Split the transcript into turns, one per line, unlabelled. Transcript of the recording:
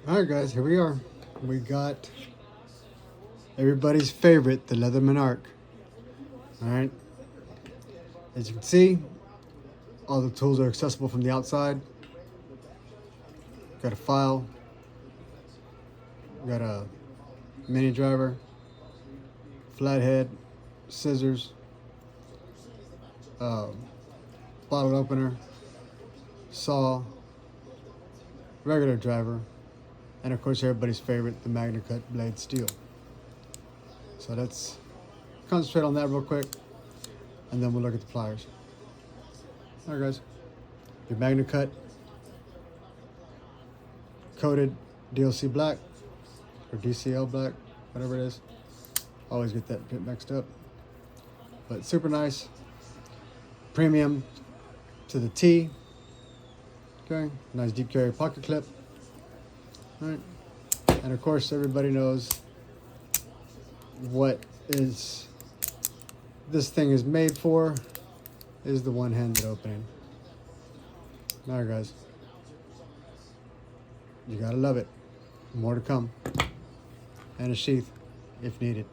Alright guys, here we are. We got everybody's favorite, the Leatherman Arc. Alright. As you can see, all the tools are accessible from the outside. Got a file. Got a mini driver, flathead, scissors, bottle opener, saw, regular driver, and of course everybody's favorite, the Magna Cut blade steel. So let's concentrate on that real quick, and then we'll look at the pliers. All right guys, your Magna Cut coated DLC black, or DCL black, whatever it is. Always get that bit mixed up. But super nice. Premium to the T. Okay, nice deep carry pocket clip. All right, and of course everybody knows what is this thing is made for, is the one-handed opening. All right guys, you gotta love it. More to come, and a sheath if needed.